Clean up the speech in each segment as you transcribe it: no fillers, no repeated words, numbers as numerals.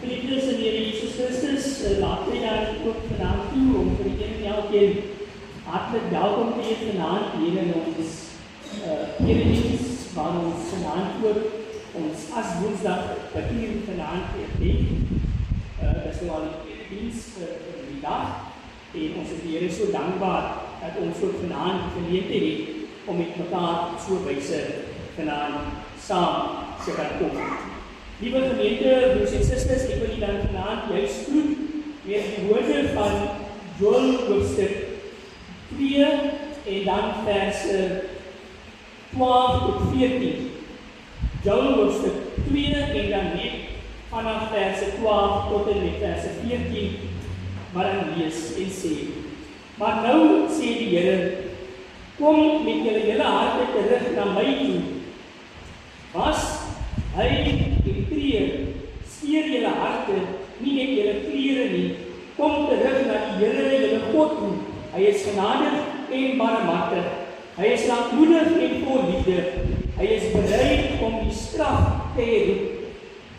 Geliefdes in Here Jesus Christus, laat my dan ook vanaand toe om vir een en elkeen hartlik welkom te heet vanaand hier in ons erediens, waar ons vanaand ook ons as woensdag wat hier vanaand herdenk. Dit is nou al die erediens vir die dag en ons is die Here so dankbaar dat ons ook vanaand geleentheid het om met mekaar so wyse vanaand saam te kan kom. Lieve gemeente, broers en susters, ek wil dan vanaand juist groet met die woorde van Joel hoofstuk 2 en dan verse 12 tot 14. Joel hoofstuk 2 en dan net vanaf verse 12 tot en met verse 14, maar dan lees en sê. Maar nou sê die Here, kom met julle hele harte terug na my toe. Was hy en tree, skeer julle harte, nie net julle klere nie, kom terug na die Here julle God toe. Hy is genadig en barmhartig. Hy is lankmoedig en vol liefde. Hy is bereid om die straf te herroep.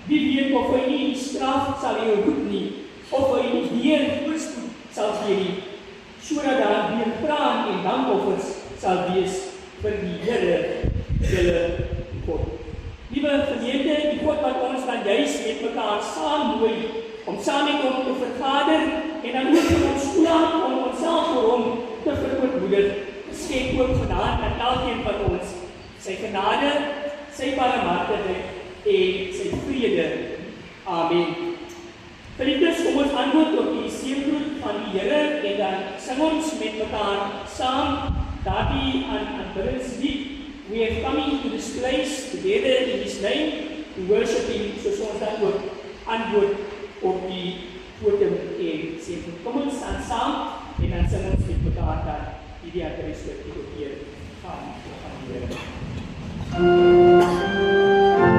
Wie weet of hy nie die straf sal herroep nie, of hy nie weer voorspoed sal gee nie, sodat daar weer graan en dankoffers sal wees vir die Here julle God. Liewe gemeente, die God wat ons dan juist met mekaar saam nooi, om saam met hom te vergader, en dan ook vir ons toelaat om onsself vir hom te verootmoedig, skenk ook vanaand aan elkeen van ons, sy genade, sy barmhartigheid en sy vrede. Amen. Geliefdes, kom ons antwoord op die seëngroet van die Here, en dan sing ons met mekaar saam, daardie aanbiddingslied. We have come into this place together in His name to worship Him, soos ons dan ook antwoord op die woorde en sê, kom ons staan saam en dan sing ons met mekaar dan die diakonis wat die Heer gaan Here. Oh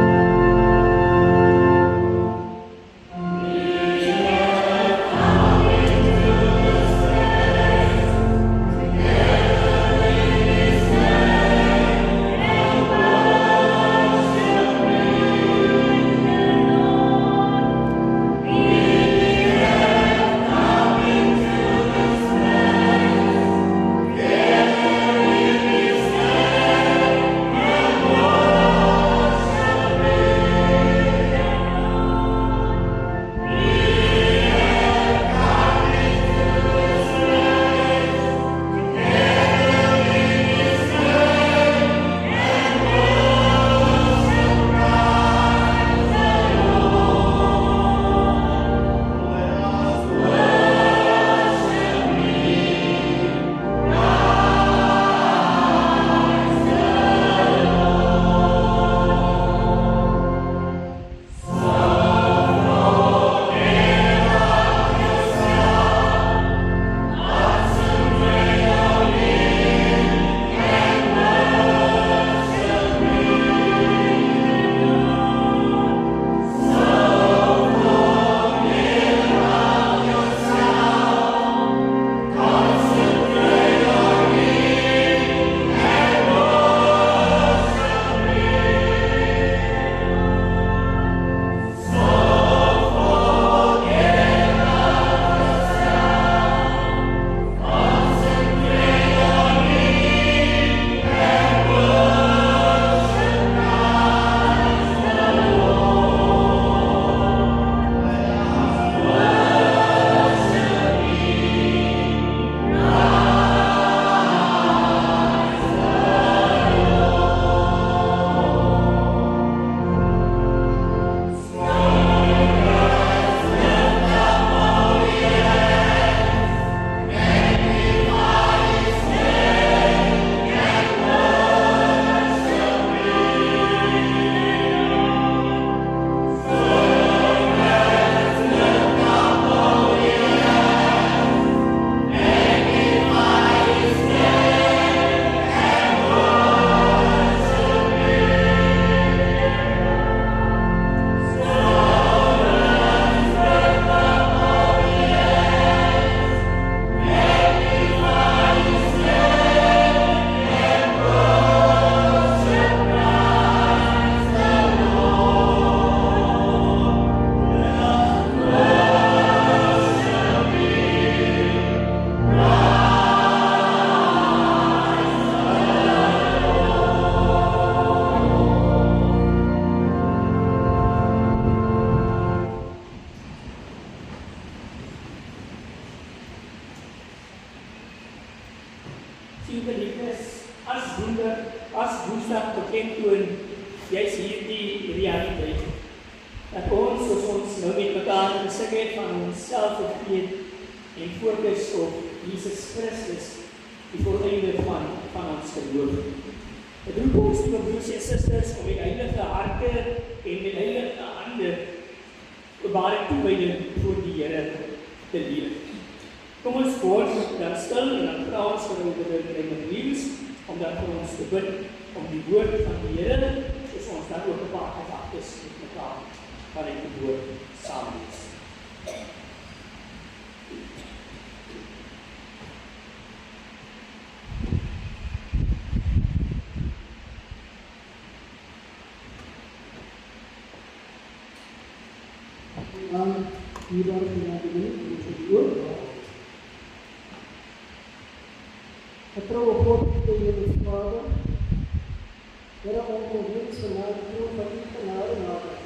gesing het van onsself vergeet en fokus op Jesus Christus, die volleinde van ons geloof. Het roep ons, liewe broers en susters, om met heilige harte en met heilige hande ware toewyding voor die Here te leef. Kom ons word dan stil en dan vra ons vir ons liefs, om dan vir ons te bid, om die woord van die Here, soos ons dan ook gepaard gedagtes met mekaar, van die woord saam is. Hierdoor beginnen met het woord. Vertrouw op God, de Heer Vader. Here, ons wens genade, troon van U genade nader.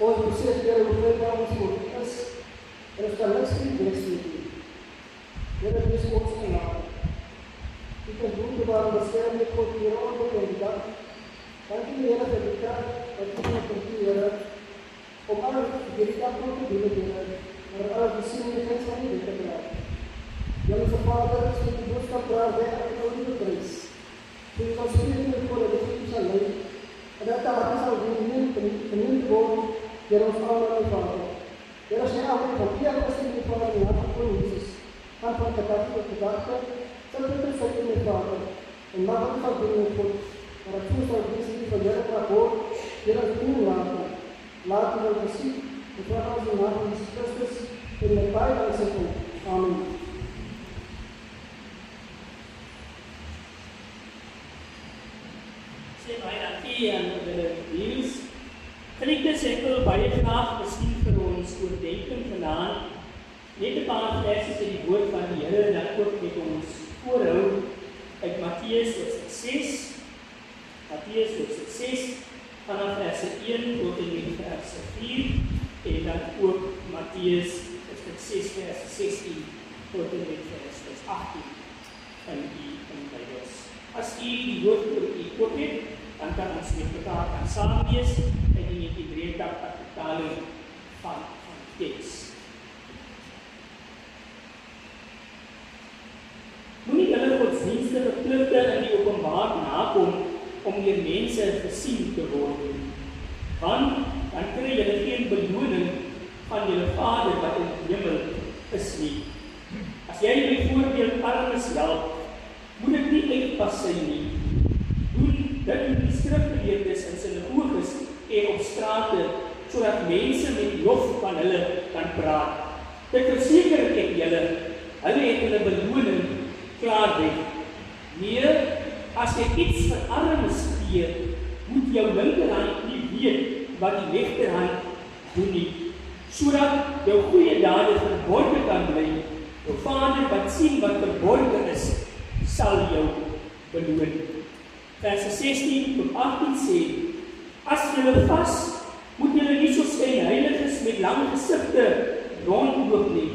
Ons besef, Here, hoe vrybaar ons voor U is. Er is dan niks nie best met U. Here, dis ons genade. U kan wonderbare bescherming God hier onder en die dag. Dank U, Here, vir die kracht wat U van U, Here, om alles die dag ook te doen, Here, maar alles die sinnigheid van U te krijgen. Hemelse Vader, is met die boodskap draag wij aan U lieve prijs. U zal spreken voor de liefde zal leiden, en dat de harte zal vernieuwd worden door ons allemaal, Vader. Heer, als jij altijd van die afwasting met Vader in hart van Jezus, gaat van gedachte tot gedachte, zal het dus ook in met Vader, en mag het zal doen met God, maar het voelt zal deze die van Heer rapport, Heer, als U laten. Laten we het zien, de vraag als de naam van Jezus Christus, in de paai van zijn. Amen. Sê baie dankie aan die Niels. Geliefdes, ek wil baie graag miskien vir ons oordenking vanaand net 'n paar verse uit die woord van die Here dat ook met ons voorhou uit Matteus hoofstuk 6. Matteus hoofstuk 6 vanaf vers 1 tot en met vers 4 en dan ook Matteus hoofstuk 6 vers 16 tot en met vers 18 in die Bybels. As u die woord oor u kop het, dan kan ons met mekaar kan saam lees in die 1983 vertaling van teks. Moenie julle godsdienstige pligte in die openbaar nakom om deur mense gesien te word, want dan kry julle geen beloning van julle Vader wat in die hemel is nie. As jy byvoorbeeld armes help, moet dit nie uitpassy nie. Doen dit in die skrifgeleerdes in sinagoges en op strate, sodat mense met lof van hulle kan praat. Dit verseker ek julle, hulle het hulle beloning klaar weg. Nee, as jy iets vir armes gee, moet jou linkerhand nie weet wat die regterhand doen nie, sodat jou goeie dade verborge kan bly. Jou Vader wat sien wat verborge is, sal jou beloon. Vers 16 tot 18 sê, as julle vas, moet julle nie so skynheiliges met lang gesigte rondloop nie.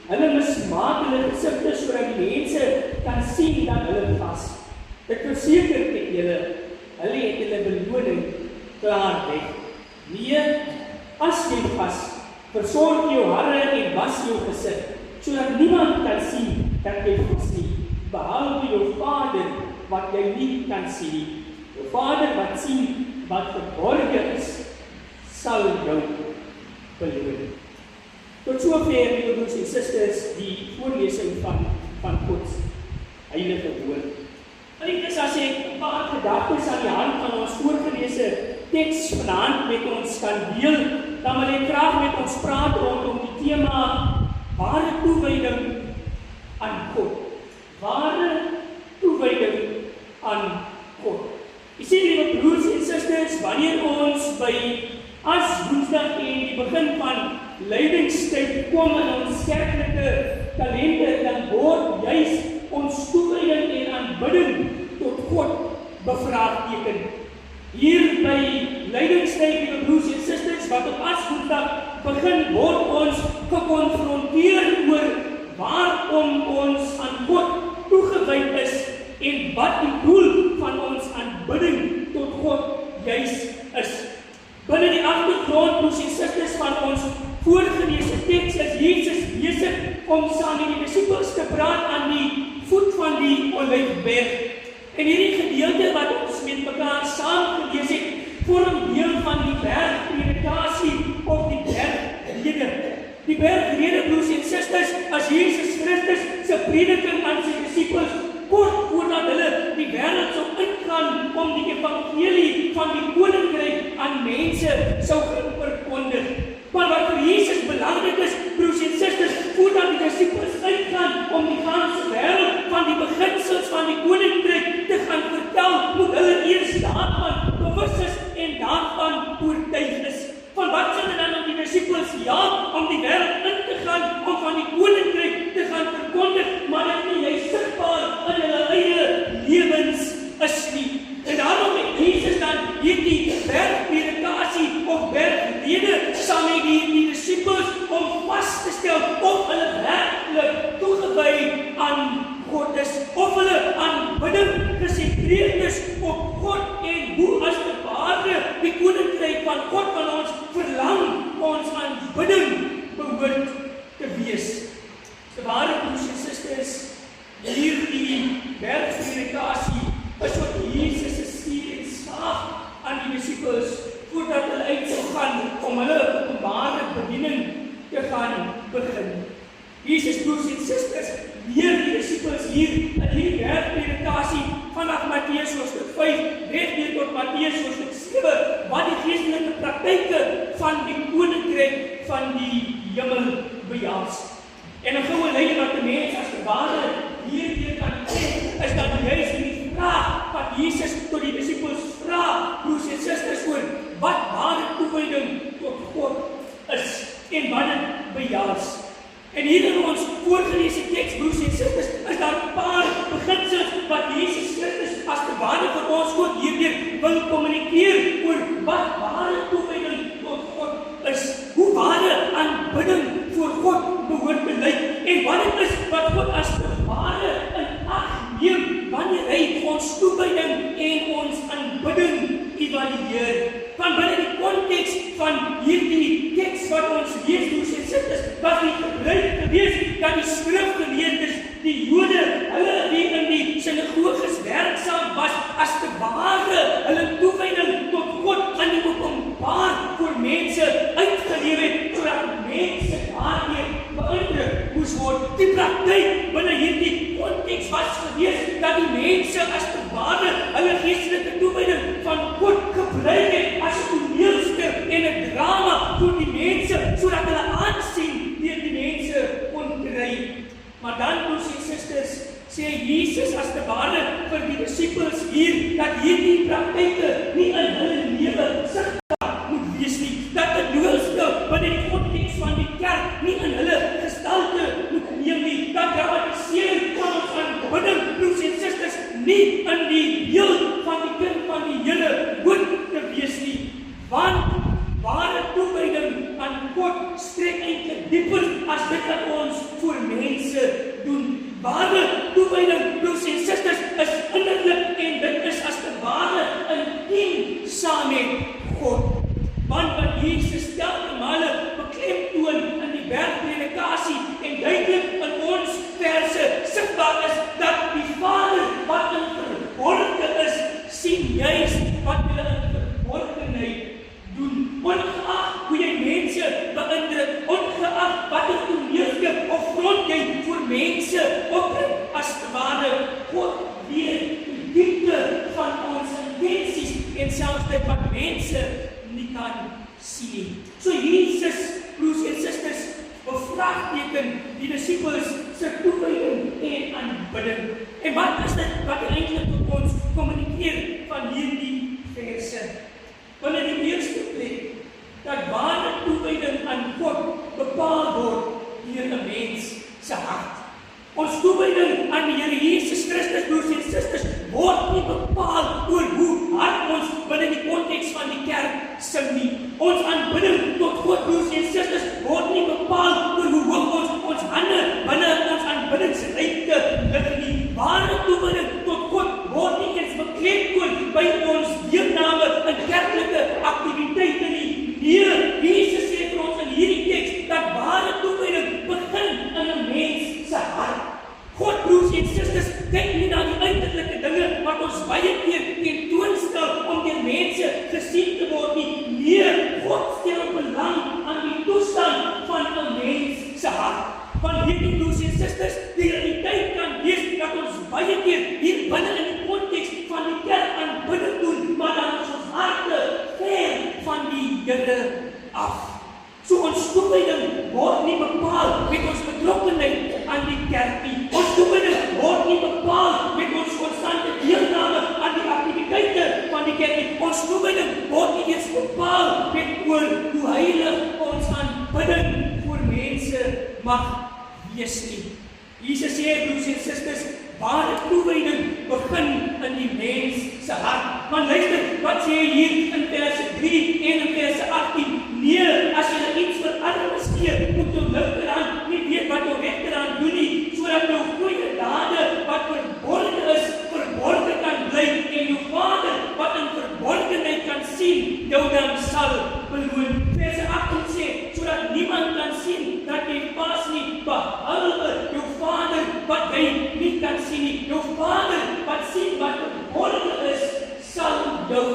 Hulle mismaak hulle gesigte sodat die mense kan sien dat hulle vas. Ek verseker ek julle, hulle het hulle beloning klaar weg. Nee, as jy vas, versorg jou hare en was jou gesig, sodat niemand kan sien dat jy vas nie, behalwe jou Vader wat jy nie kan sien nie. Jou Vader wat sien wat verborge is, sal jou beloon. Tot sover, liewe broers en susters, die voorlesing van Gods heilige woord. Geliefdes, as ek 'n paar gedagtes aan die hand van ons voorgelese teks vanaand met ons kan deel, dan wil ek graag met ons praat rondom die tema ware toewyding aan God. Ware toewyding aan God. Jy sien, liewe broers en susters, wanneer ons by as Woensdag en die begin van lydingstyd kom in ons kerklike kalender, dan word juis ons toewyding en aanbidding tot God bevraagteken. Hier by lydingstyd, liewe broers en susters, wat op as Woensdag begin, word ons gekonfronteer oor waarom ons aan God toegewyd is en wat die doel van ons aanbidding tot God juis is. Binne die agtergrond, broers en susters, van ons vorige teks is Jesus besig om saam met die disippels te praat aan die voet van die Olyfberg. En hierdie gedeelte wat ons met mekaar saam gelees het, vorm deel van die bergpredikasie of die bergrede. Die bergrede, broers en susters, as Jesus Christus se prediking aan sy disippels kort voordat hulle die wêreld sou ingaan om die evangelie van die koninkryk aan mense sou verkondig. Maar wat vir Jesus belangrik is, broers en susters, voordat die disippels uitgaan om die ganse wêreld van die beginsels van die koninkryk te gaan vertel, moet hulle eers daarvan bewus is en daarvan oortuig is. Van wat sal dan om die disippels jaag om die wêreld in te gaan, om van die koninkryk te gaan verkondig, maar dit nie jy sigbaar in hulle eie lewens is nie. En daarom het Jesus dan hierdie bergpredikasie of bergrede saam met die disippels om vas te stel of hulle werklik toegewy aan God is, of hulle aanbidding gesentreerd is op God en hoe as te ware die koninkryk van God van ons verlang ons aanbidding behoort te wees. Te ware, broers en susters, hierdie bergpredikasie is wat Jesus se stuur en slaag aan die disippels voordat hulle uit sou gaan om hulle openbare bediening te gaan begin. Jesus, broers en susters, leer die disippels hier in hierdie bergpredikasie vanaf Matteus hoofstuk 5 reg deur tot Matteus hoofstuk 7 wat die geestelike praktyke van die koninkryk van die hemel behels. En 'n goue leiding wat 'n mens as te ware hierdeur kan sê, is dat juis die vraag wat Jesus tot die disippels vra, broers en susters, oor wat ware toewyding tot God is en wat dit behels. En hier in ons voorgelese teks, broers en susters, is daar 'n paar beginsels wat Jesus Christus as te ware vir ons ook hierdeur wil kommunikeer oor wat ware toewyding tot God is, hoe ware aanbidding voor God behoort te lyk en wat dit is wat God as te ware in ag neem wanneer hy ons toewyding en ons aanbidding evalueer. Van binne die konteks van hierdie teks wat ons lees, broers en susters, was die gebruik gewees dat die skrifgeleerdes, die Jode, hulle die in die sinagoges werksaam was, as te ware hulle toewyding tot God aan die openbaar voor mense uitgeleef het, sodat mense daardeur beïndruk moes word. Die praktyk binne hierdie konteks was gewees dat die mense as te ware hulle geestelike toewyding van God gebruik het as 'n toneelstuk en 'n drama vir die mense, sodat hulle aansien deur die mense kon kry. Maar dan, broers en susters, sê Jesus as te ware vir die disippels hier, dat hierdie praktyke nie in hulle lewe sigbaar moet wees nie, dat 'n toneelstuk binne die konteks van die kerk nie in hulle gestalte moet neem nie, dat dramatisering van ons aanbidding, broers en susters, nie in die beeld van die kind van die Here moet te wees nie. Want ware toewyding aan God strek eintlik dieper as dit wat ons voor mense doen. Ware toewyding, broers en susters, is innerlik en dit is as te ware intiem saam met God. Want wat Jesus telke male beklemtoon in die bergpredikasie en duidelik in ons verse sigbaar is, dat die Vader wat in verborgene is, sien juis wat hulle in verborgenheid doen. Ongeag hoe jy mense beïndruk, ongeag wat 'n toneelstuk of front jy voor mense opbring, as te ware God weet die diepte van ons intensies en selfs dit wat mense nie kan sien. So Jesus, broers en susters, bevraagteken die disippels se toewyding en aanbidding. En wat is dit wat eintlik tot ons kommunikeer van hierdie verse? Want in die eerste plek, dat ware toewyding aan God bepaal word deur 'n mens se hart. Ons toewyding aan die Here Jesus Christus, broers en susters, word nie bepaal oor hoe hard ons binne die konteks van die kerk sing nie. Ons aanbidding tot God, broers en susters, word nie bepaal oor hoe hoog ons hande binne ons aanbiddingsryke lig nie. Ware toewyding tot God word nie eens beklemtoon by ons deelname in kerklike aktiwiteite nie. Nee, Jesus sê vir ons in hierdie teks dat ware toewyding baie keer tentoonstel om deur mense gesien te word nie. Nee, God stel belang aan die toestand van 'n mens se hart. Want hierdie broers en susters, die realiteit kan wees dat ons baie keer hier binne in die konteks van die kerk aanbidding doen, maar dan is ons harte ver van die Here af. So ons toewyding word nie bepaal met ons betrokkenheid aan die kerk nie. Ons toewyding word nie bepaal met ons konstante deelname aan die aktiwiteite van die kerk nie. Ons toewyding word nie eens bepaal met hoe heilig ons aanbidding voor mense mag wees nie. Jesus sê, broers en susters, ware toewyding begin in die mens se hart. Want luister, wat sê hy hier in vers 3 en in vers 18? Nee, as jy iets vir armes gee, moet jou linkerhand nie weet wat jou regterhand doen nie, sodat jou goeie dade wat verborgen is, verborgen kan bly, en jou Vader wat in verborgenheid kan sien, jou dan sal beloon. Vers 18 sê, sodat niemand kan sien dat jy pas nie, behalwe jou Vader wat jy nie kan sien nie. Jou Vader wat sien wat verborgen is, sal jou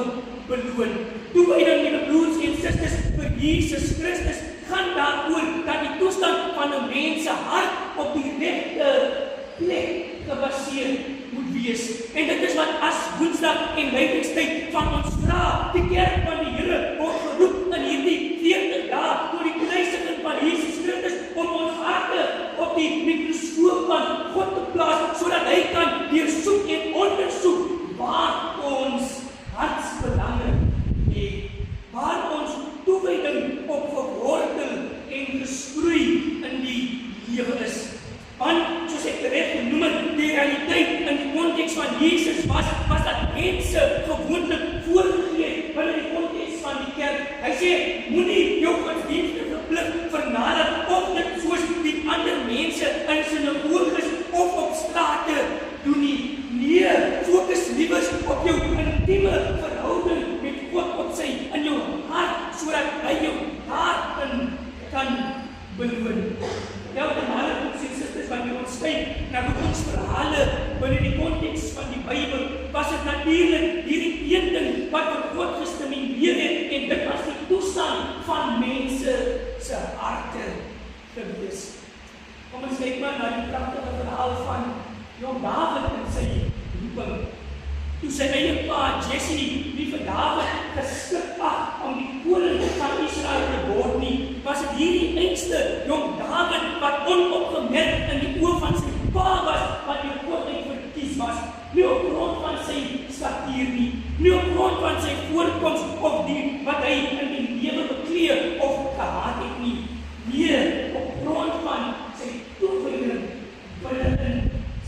beloon. Toewyding, liewe broers en susters, vir Jesus Christus gaan daaroor dat die toestand van 'n mens se hart op die regte plek gebaseer moet wees. En dit is wat as Woensdag en Lydingstyd van ons vra. Die kerk van die Here word geroep in hierdie 40 dae tot die kruisiging van Jesus Christus om ons harte op die mikroskoop van God te plaas, sodat hy kan deursoek en ondersoek waar ons hartsbelange lê, waar ons toewyding op gewortel en gesproei in die lewe is. Want, soos ek reg genoem het, die realiteit in die konteks van Jesus was dat mense gewoonlik voorgegee binne die konteks van die kerk. Hy sê, moenie jou godsdienstige plig vernader of dit soos die ander mense in sinagoges of op strate doen nie. Nee, fokus liewers op jou intieme verhouding met God op sy in jou hart, sodat hy jou daarin kan beloon. Ja, die male broers en susters, wanneer ons kyk na ons verhale binne die konteks van die Bybel, was dit natuurlik hierdie een ding wat vir God gestimuleer het, en dit was die toestand van mense se harte gewees. Kom ons kyk maar na die pragtige verhaal van jong Dawid en sy roeping. Toe sy eie pa Jesse nie vir Dawid geskik om die koning van Israel te word nie, was dit hierdie einste jong Dawid wat onopgemerk in die oë van sy pa was, wat die God uit verkies was, nie op grond van sy statuur nie op grond van sy voorkoms of die wat hy in die lewe bekleed of gehad het nie. Nee, op grond van sy toewyding binne in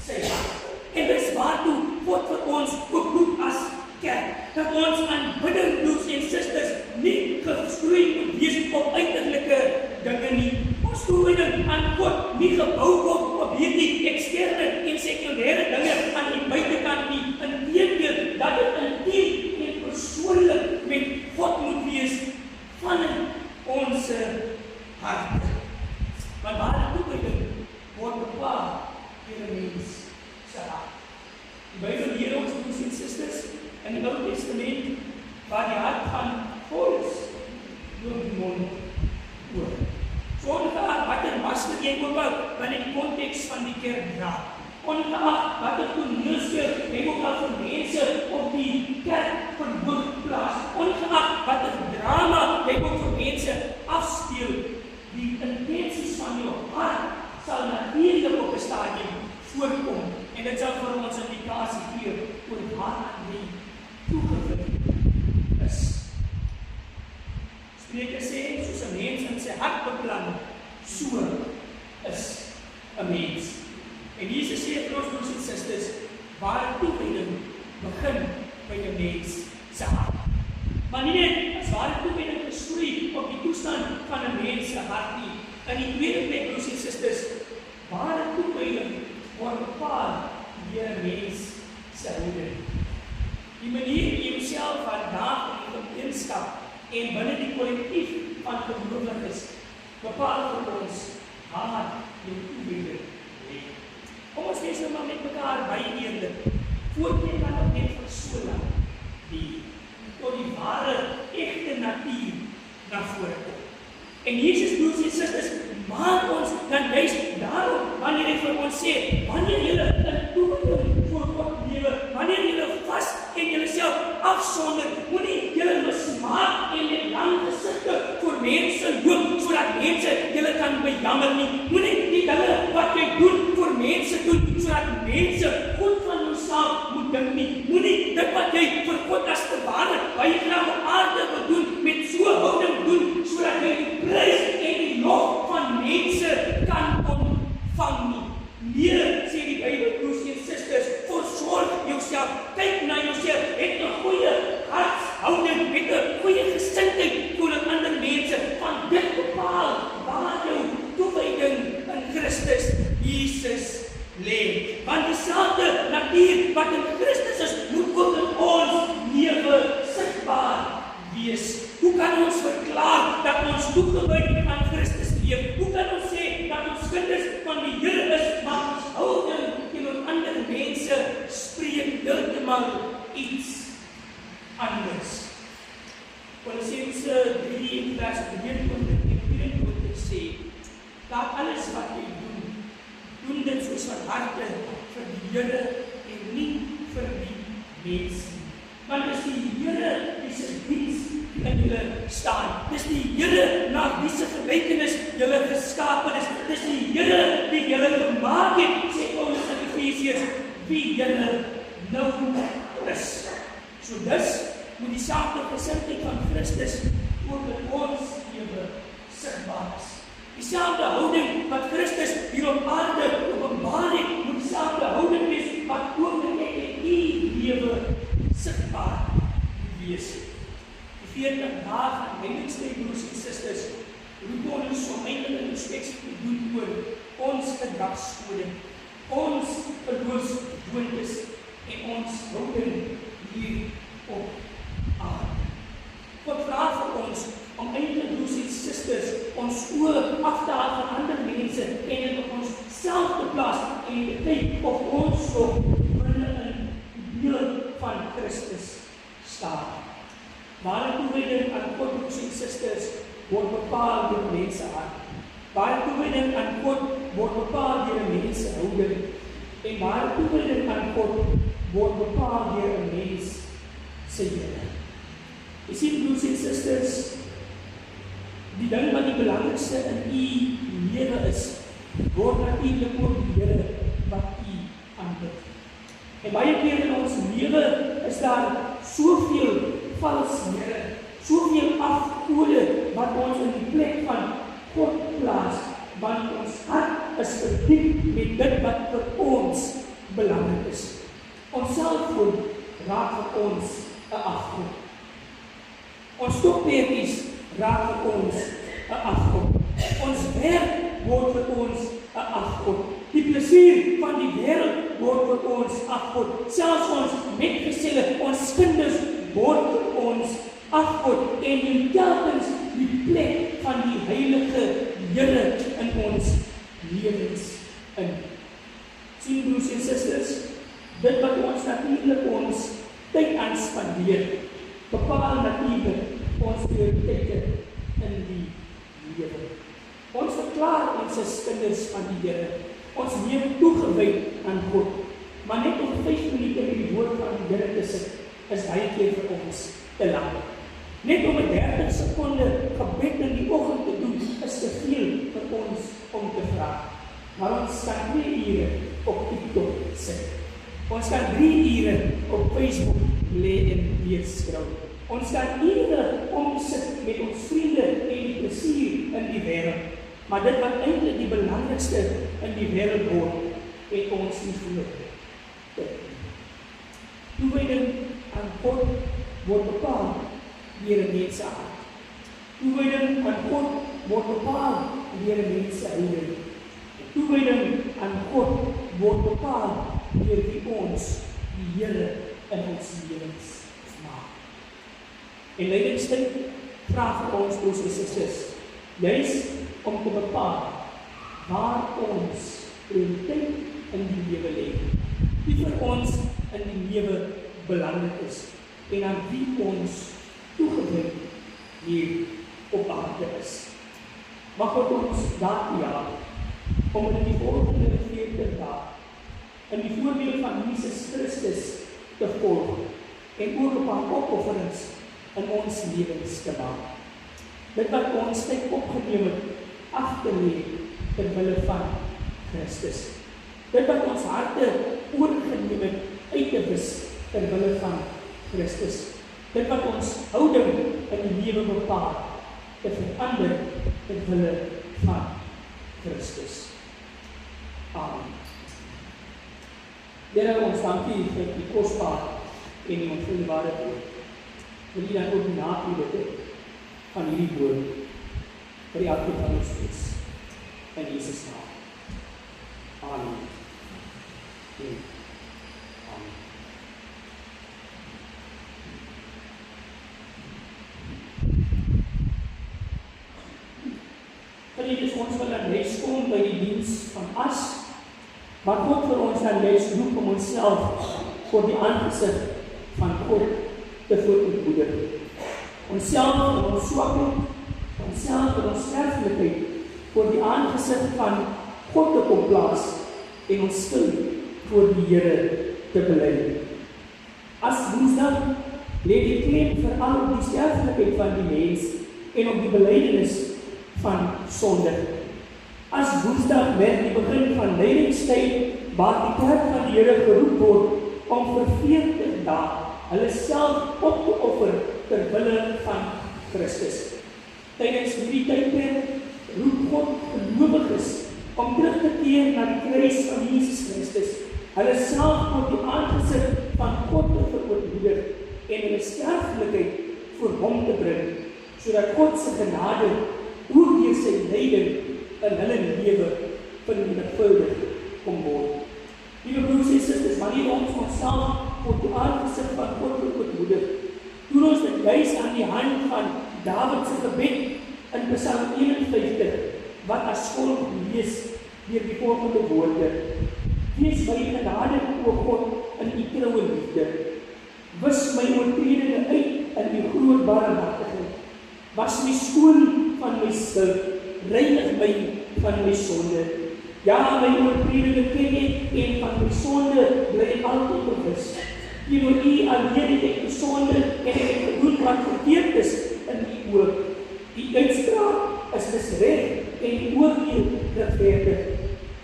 sy hart. En dis waartoe God vir ons oproep as kerk, dat ons aanbidding, broers en susters, nie gestrooi moet wees op uiterlike dinge nie. Ons toewyding aan God nie gebou word op hierdie eksterne en sekulêre dinge aan die buitekant nie. Inteendeel, dat dit intiem en persoonlik met God moet wees van ons harte. Want ware toewyding word bepaal deur 'n mens se hart. Die Bybel leer ons, broers en susters, in die Ou Testament, waar die hart van vol is, loop die mond oor. So ongeag watter masker jy ook al binne die konteks van die kerk dra, ongeag watter toneel jy ook al vir mense op die kerk verhoog plaas, ongeag watter drama jy ook vir mense afspeel, die intensies van jou hart sal natuurlik op 'n stadium voorkom, en dit sal vir ons indikasie gee oor waaraan jy toegewy is. Spreuke sê, soos 'n mens in sy hart beplan, so is 'n mens. En Jesus sê vir ons, broers en susters, ware toewyding begin by 'n mens se hart. Maar nie net as ware toewyding gestroei op die toestand van 'n mens se hart nie. In die tweede plek, broers en susters, ware toewyding word bepaal deur 'n mens se houding. Die manier jy jouself handhaaf in die gemeenskap en binne die kollektief van gelowiges bepaal vir ons waar jou toewyding lê. Kom ons wees nou maar met mekaar baie eerlik. Voortdurend kan ook net vir so lank tot die ware, egte natuur na vore kom. En Jesus broers en susters, maak ons dan juist daarom, wanneer hy vir ons sê, wanneer julle in toewyding voor God lewe, wanneer julle vas en julle self afsonder, moenie julle mismaak en met lang gesigte voor mense loop, sodat mense julle kan bejammer nie. Moenie die dinge wat jy doen voor mense doen, sodat mense goed van jouself moet dink nie. Moenie dit wat jy vir God as te ware, wat jy graag op aarde wil doen, met so houding doen, sodat jy die prys en die lof van mense kan ontvang nie. Nee, sê die Bybel, broers en susters, versorg jouself, kyk na jouself, het 'n goeie hartshouding, met 'n goeie gesindheid teenoor ander mense, van dit bepaal waar jou toewyding in Christus Jesus lê. Want dieselfde natuur wat in Christus is, moet ook in ons lewe sigbaar wees. Hoe kan ons verklaar dat ons toegewy aan Christus leef? Hoe kan ons sê dat ons kinders van die Here is, maar ons houding teenoor ander mense spreek heeltemal iets anders? Kolossense 3 vers 23 en 24 sê, laat alles wat jy doen dit soos van harte vir die Here en nie vir die mense. Want dis die Here wie se diens in julle staan. Dis die Here na wie se gelykenis julle geskape is. Dis die Here wie julle gemaak het, sê Paulus in Efesiërs, wie julle nou is. So dis moet dieselfde gesindheid van Christus ook in ons lewe sigbaar is. Dieselfde houding wat Christus hier op aarde openbaar het, moet dieselfde houding wees wat ook in u lewe sigbaar wees. Die 40 dae van heiligste broers en susters, roep ons om eintlik inspeksie te doen oor ons gedragskode, ons geloofsgewoontes en ons houding hier op aarde. God vra vir ons om eintlik broers en susters ons oë af te haal van ander mense en dit op ons self te plaas en te kyk of ons ook binne in die beeld van Christus staan. Ware toewyding aan God, broers en susters, word bepaal deur mense hart. Ware toewyding aan God word bepaal deur 'n mens se houding. En ware toewyding aan God word bepaal deur 'n mens se Here. Jy sien, broers en susters, die ding wat die belangrikste in u lewe is, word natuurlik ook die Here wat u aanbid. En baie keer in ons lewe is daar soveel vals here, soveel afgode wat ons in die plek van God plaas, want ons hart is verdiep met dit wat vir ons belangrik is. Ons selfoon raak vir ons 'n afgod. Ons stokperdjies raak vir ons 'n afgod. Ons werk word vir ons 'n afgod. Die plesier van die wêreld word vir ons afgod. Selfs ons metgeselle, ons kinders word vir ons afgod. En in telkens die plek van die heilige Here in ons lewens in. Sien broers en susters, dit wat ons natuurlik ons tyd aan spandeer, bepaal natuurlik ons prioriteite in die lewe. Ons verklaar ons as kinders van die Here. Ons lewe toegewy aan God. Maar net om 5 minute met die woord van die Here te sit, is baie keer vir ons te lank. Net om 'n 30 sekonde gebed in die oggend te doen, is te veel vir ons om te vra. Maar ons kan 3 ure op TikTok sit. Ons kan 3 ure op Facebook lê en weer skrol. Ons kan ure omsit met ons vriende en die plesier in die wêreld. Maar dit wat eintlik die belangrikste in die wêreld word, het ons nie voor. Toewyding aan God word bepaal deur 'n mens se hart. Toewyding aan God word bepaal deur 'n mens se houding. Toewyding aan God word bepaal deur wie ons die Here in ons lewens maak. En lydingstyd vra vir ons broers en susters, juis om te bepaal waar ons prioriteit in die lewe lê. Nie vir ons in die lewe belangrik is en aan wie ons toegewy hier op aarde is. Mag God ons daartoe jaag om in die volgende 40 dae in die voorbeeld van Jesus Christus te volg en ook 'n paar opofferings in ons lewens te maak. Dit wat ons tyd opgeneem het af te lê ter wille van Christus. Dit wat ons harte oorgeneem het uit te wis ter wille van Christus. Dit wat ons houding in die lewe bepaal te verander ter wille van Christus. Amen. Here, ons dankie vir die kosbare en die onvoelbare woord. Wil U dan ook nagelet het van hierdie woord vir die elkeen van ons is. In Jesus naam. Amen. Amen. Vriendes, ons wil dan les kom by die diens van as, maar God vir ons dan les roep om onsself voor die aangesig van God te voorontmoedig. Onsself in ons swakheid, onsself in ons sterflikheid, voor die aangesig van God te kom plaas en ons skuld voor die Here te bely. As Woensdag lê die klem veral op die sterflikheid van die mens en op die belydenis van sonde. As Woensdag met die begin van lydingstyd waar die kerk van die Here geroep word om vir 40 dae hulle self op te offer ter wille van Christus. Tydens hierdie tydperk roep God gelowiges om terug te keer na die kruis van Jesus Christus, hulle self voor die aangesig van God te verootmoedig en hulle sterflikheid voor hom te bring, sodat God se genade ook deur sy lyding in hulle lewe vermenigvuldig kom word. Liewe broers en susters, wanneer ons onsself voor die aangesig van God verootmoedig, doen ons dit juis aan die hand van Dawid se gebed in Psalm 51, wat as volg lees deur die volgende woorde: Wees my genadig, o God, in U troue liefde. Wis my oortredinge uit in U groot barmhartigheid. Was my skoon van my skuld, reinig my van my sonde. Ja, my oortredinge ken ek en van my sonde bly ek altyd bewus. Teenoor U alleen het ek gesonde en ek het gedoen wat verkeerd is in U oë. U uitspraak is misreg en U oordeel regverdig.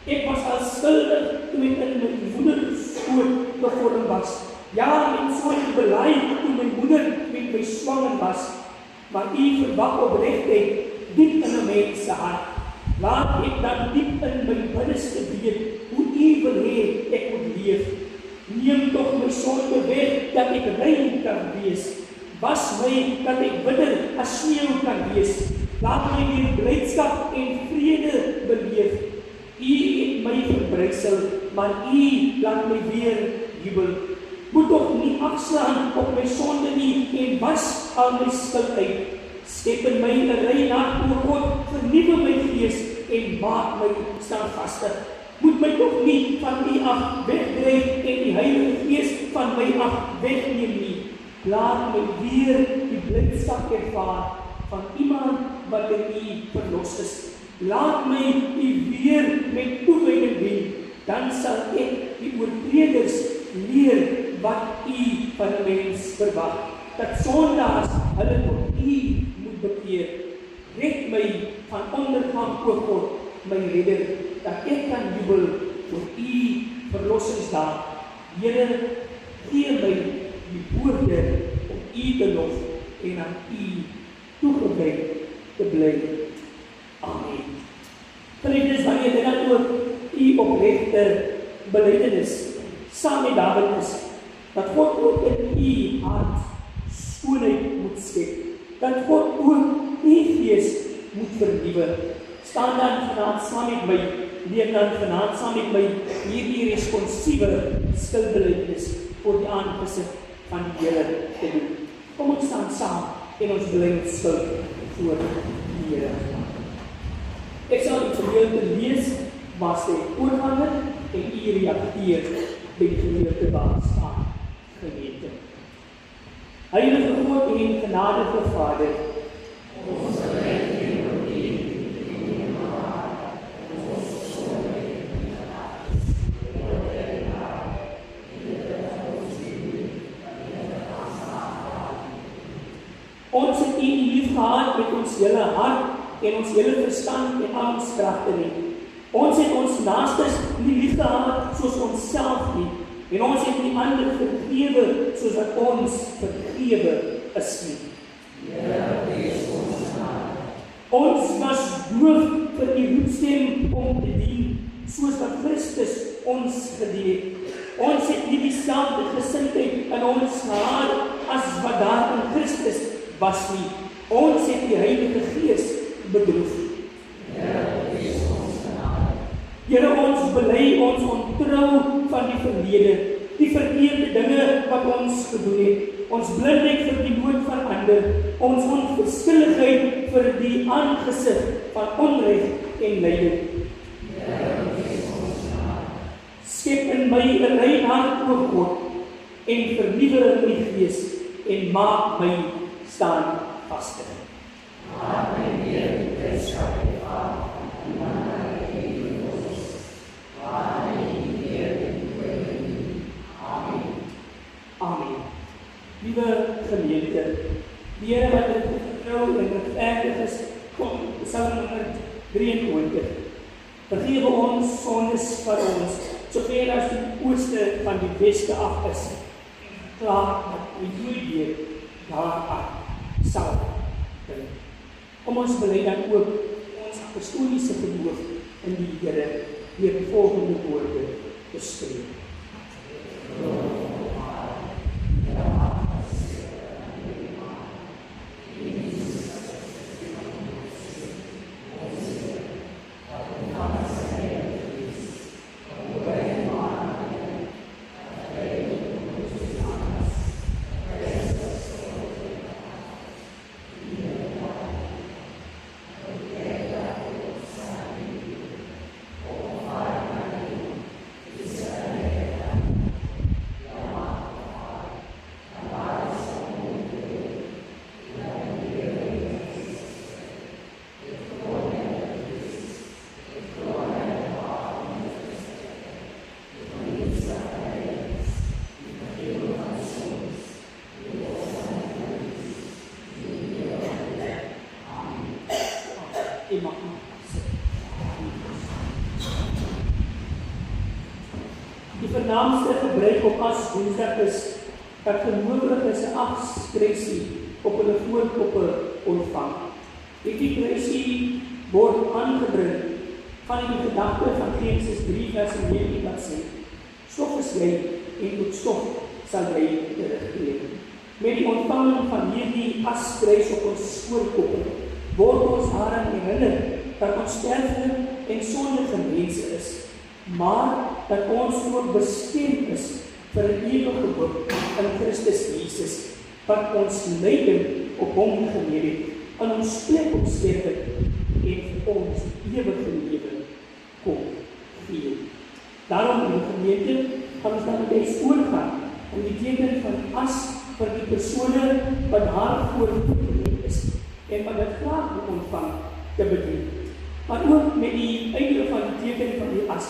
Ek was al skuldig toe ek in my moeder skoot gevorm was. Ja, en sonde bely toe my moeder met my swanger was. Maar U verwag opregtheid diep in 'n mens se hart. Laat ek dan diep in my binneste weet hoe U wil hê ek moet leef. Neem tog my sonde weg, dat ek rein kan wees. Was my, dat ek bitter as sneeu kan wees. Laat my weer blydskap en vrede beleef. U het my verbrysel, maar U laat my weer jubel. Moet tog nie afslaan op my sonde nie en was al my skuld uit. Skep in my 'n rein hart, o God, vernuwe my gees en maak my standvastig. Moet my tog nie van U af wegdryf en die Heilige Gees van my af wegneem nie. Laat my weer die blydskap ervaar van iemand wat in U verlos is. Laat my U weer met toewyding dien, dan sal ek die oortreders leer wat U van 'n mens verwag. Dat sondaars hulle tot U moet bekeer. Red my van ondergang, o God, my redder, dat ek kan jubel oor U verlossingsdaad. Here, gee my die woorde om U te lof en aan U toegewy te bly. Amen. Vriendes, wanneer dit dan ook U opregte belydenis saam met Dawid is, dat God ook in U hart skoonheid moet skep, dat God ook U gees moet vernuwe. Staan dan vanaand saam met my, leer dan vanaand saam met my hierdie responsiewe skuldbelydenis voor die aangesig van die Here te doen. Kom ons staan saam en ons bely ons skuld voor die Here. Ek sal die gedeelte lees waar sê oorganger en U reageer by die gemeente waar staan gemeente. Heilige God en genadige Vader, ons het U lief gehad met ons hele hart en ons hele verstand en al ons kragte nie. Ons het ons naastes nie lief gehad soos ons self nie. En ons het nie ander vergewe soos wat ons vergewe is nie. Ons was doof vir die roepstem om te dien, soos wat Christus ons gedien het. Ons het nie dieselfde gesindheid in ons gehad as wat daar in Christus was nie. Ons het die Heilige Gees bedroef. Here, ons bely ons ontrou van die verlede, die verkeerde dinge wat ons gedoen het, ons blindheid vir die nood van ander, ons onverskilligheid vir die aangesig van onreg en lyding. Skep in my 'n rein hart, o God, en vernuwe my gees en maak my staan vaster. Amen. Liewe gemeente, die Here wat dit vertrou en regverdig is, kom, Psalm 123. Vergewe ons sondes van ons, sover as die ooste van die weste af is. Klaar dat u nooit weer daaraan sal dink. Kom ons bely dan ook ons apostoliese geloof in die Here deur die volgende woorde te spreek. Die vernaamste gebruik op Aswoensdag is dat gelowiges 'n afskrysie op hulle voorkoppe ontvang. Die kruisie word aangebring van die gedagte van Genesis 3 vers 19 wat sê: stof is jy en tot stof sal jy terugkeer. Met die ontvanging van hierdie askruis op ons voorkoppe word ons daaraan herinner dat ons sterflik en sondige mense is, maar dat ons ook bestem is vir 'n ewige hoop in Christus Jesus, wat ons lyding op hom geneem het, in ons plek op sterwe en vir ons ewige lewe kom gee. Daarom in die gemeente gaan ons dan met oorgaan om die teken van as vir die persone wat haar voorgeneem is en wat dit graag wil ontvang te bedien. Maar ook met die einde van die teken van die as,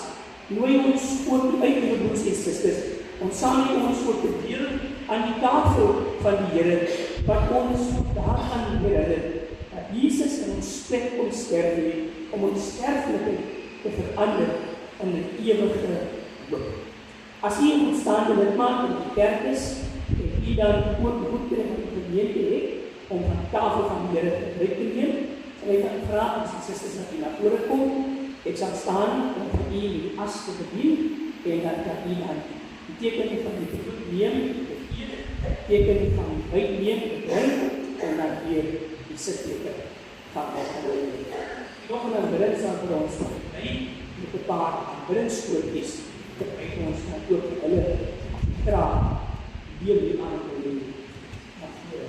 nooi ons ook die uitere broers en susters om saam met ons ook te deel aan die tafel van die Here, wat ons daaraan herinner dat Jesus in ons plek kom sterwe het, om ons sterflikheid te verander in 'n ewige hoop. As u ontstaande lidmaat in die kerk is, en u dan ook goedkring in die gemeente het, om van die tafel van die Here gebruik te neem, sal ek dan vra as die susters dat u na vore kom. Ek sal staan om vir u die as te bedien, en dan kan u dan die tekening van die bloed neem, die tekening van die wyn neem, en dan weer die sitteken gaan opneem. Nog een aanbidding sal vir ons met 'n paar aanbiddingsskootjies, terwyl ons dan ook vir hulle graag deel die aanbidding na vore.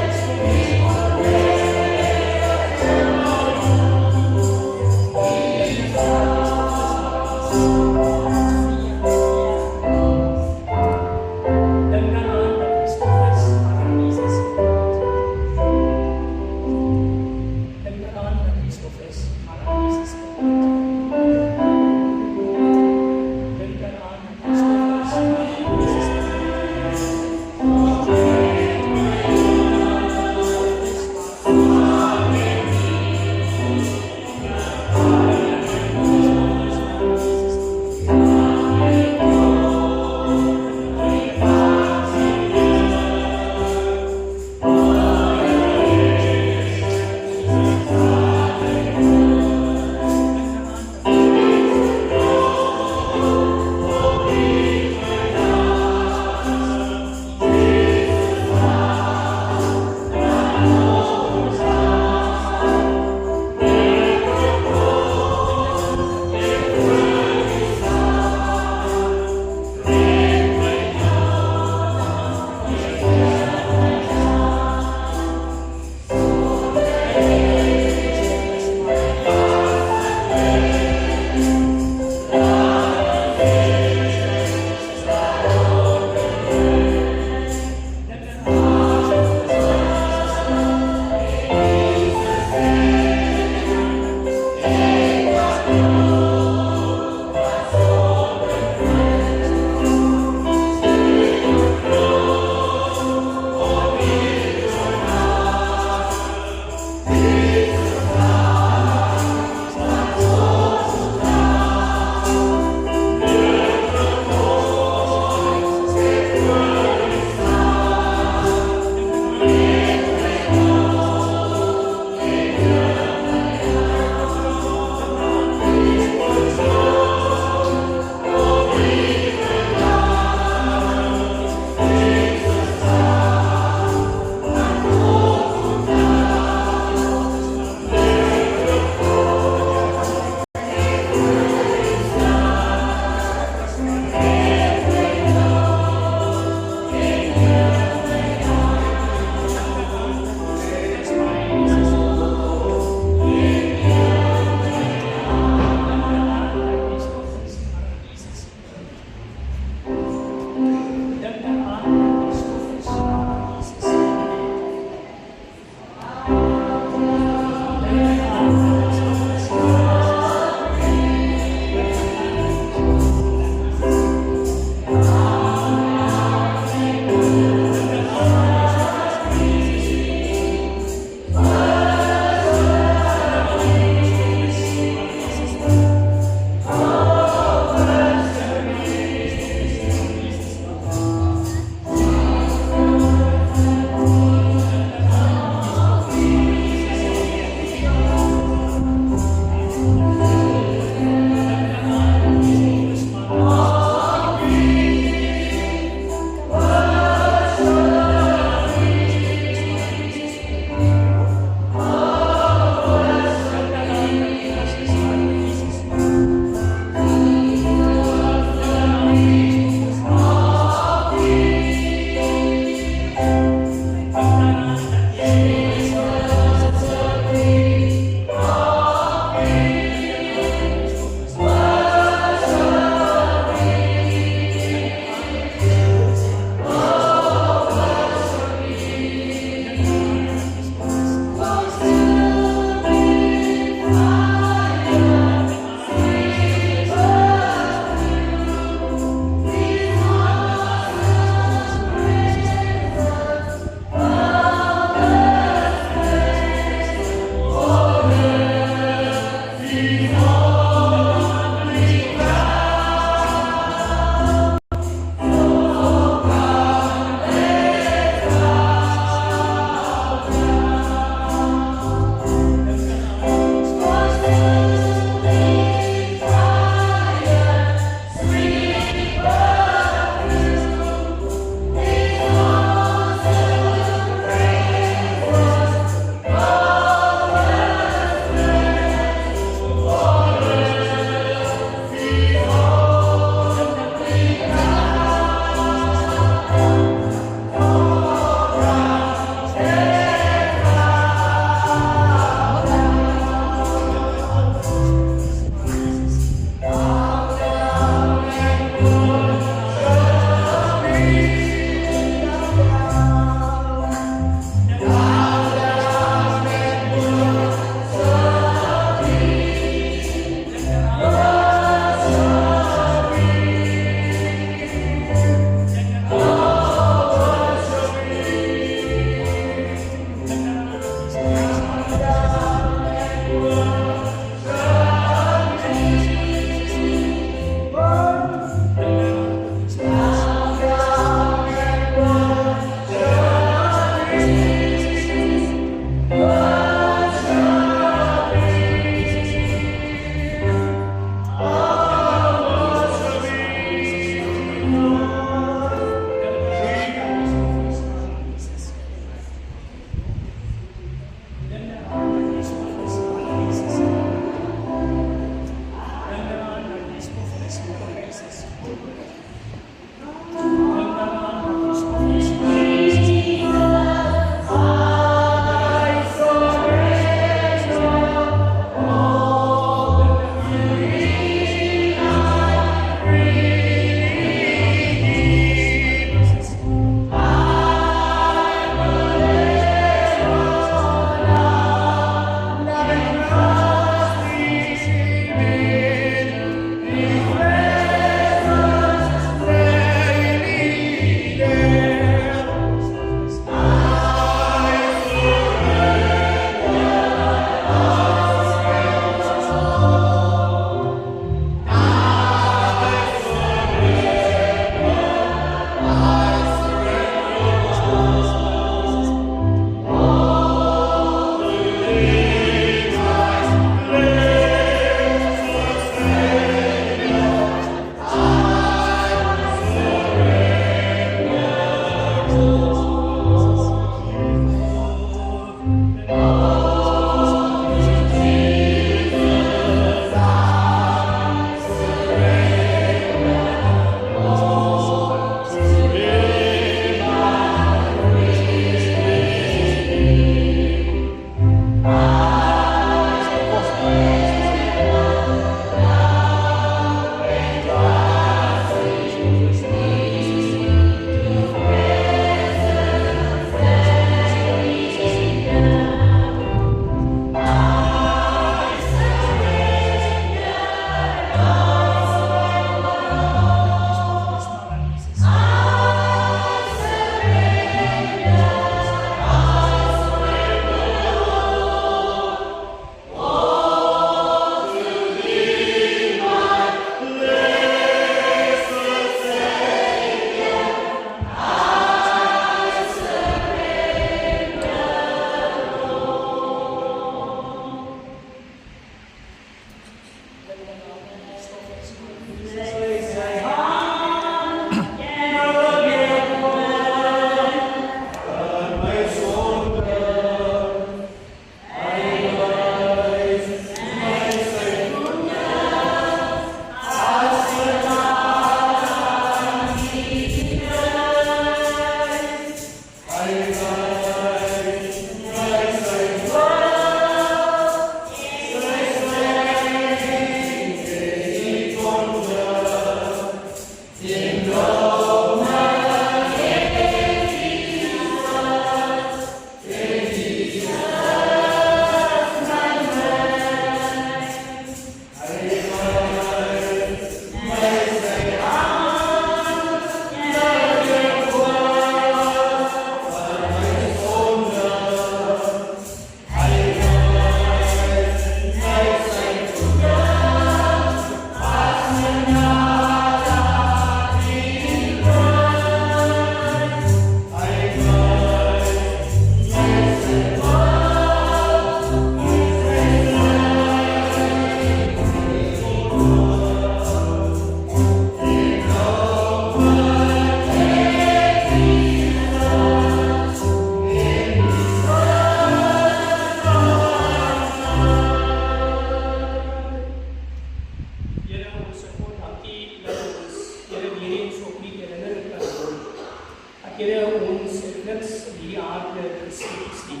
Here ons het niks in die aarde geskep nie.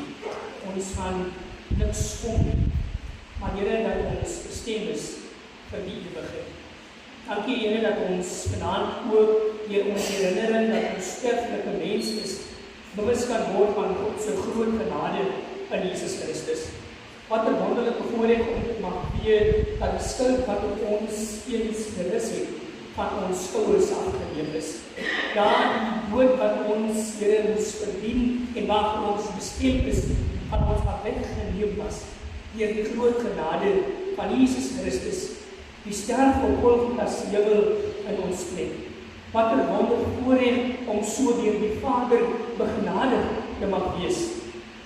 Ons gaan niks kom nie. Maar Here, dat ons bestem is vir die ewigheid. Dankie Here dat ons vanaand ook deur ons herinnering dat ons sterflike mens is, bewus kan word van God se groot genade in Jesus Christus. Wat 'n wonderlike voorreg om te mag weet dat die skuld wat op ons eens gerus het, van ons skouers afgeneem is. Ja, die dood wat ons Here moes verdien en waarvoor ons bestem is, van ons af weggeneem was, deur die groot genade van Jesus Christus, die sterf op Golgotha se heuwel in ons plek. Wat 'n wonderlike voorreg om so deur die Vader begenadig te mag wees.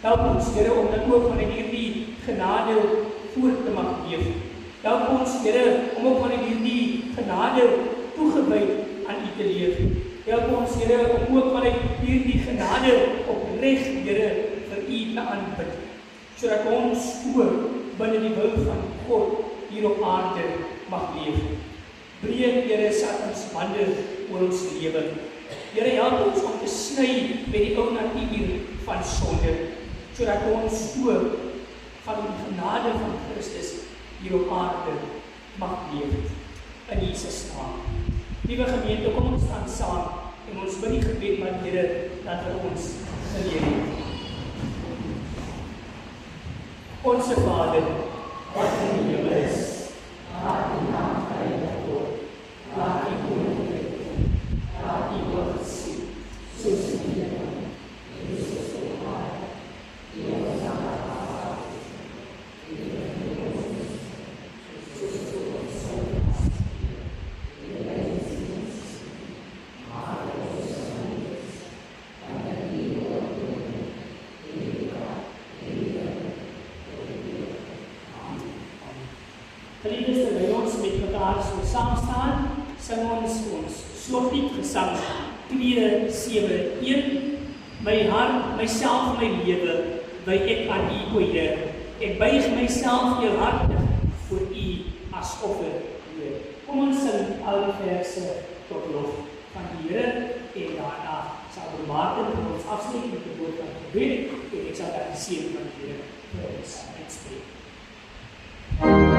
Help ons Here om dit ook van hierdie genade voort te mag leef. Help ons Here om ook van hierdie genade toegewy aan U te leef. Help ons Here om ook van hierdie genade opreg Here vir U te aanbid, sodat ons ook binne die wil van God hier op aarde mag leef. Breek Here Satans bande oor ons lewe. Here, help ons om te sny met die ou natuur van sonde, sodat ons ook van die genade van Christus hier op aarde mag leef. In Jesus naam. Liewe gemeente, kom ons staan saam en ons bid die gebed wat Here dat vir ons geleer het. Onse Vader, wat in die hemel is, laat U naam geheilig word. Laat U koninkryk kom. Laat U wil geskied, soos in die hemel. Jesus op aarde. Gee ons vandag ons daglikse brood. Vergeef ons soos ons sondes vergeef ons. Maar ons sondes, want U word doen, Geliefdes, terwyl ons met mekaar so saam staan, sing ons slotlied gesang 271. My hart, myself, my lewe, wy ek aan U, o Heer. Ek buig myself heelhartig voor U as offer, Heer. Kom ons sing al die verse tot lof van die Here en daarna sal Broer Martin vir ons afsluit met die woord van gebed en ek sal dan die seën van die Here vir ons uitspreek. Amen.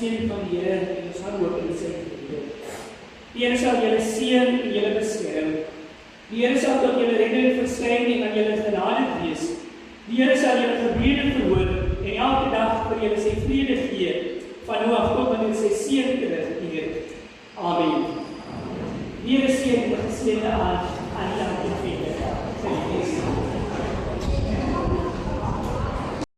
seën van die Here en ons gaan hoop in sy woord. Die Here sal julle seën en julle beskerm. Die Here sal tot julle redding verskyn en aan julle genadig wees. Die Here sal julle gebede verhoor en elke dag vir julle sy vrede gee, van nou af tot wanneer sy seën terugkeer. Amen. Die Here seën die geseënde aan die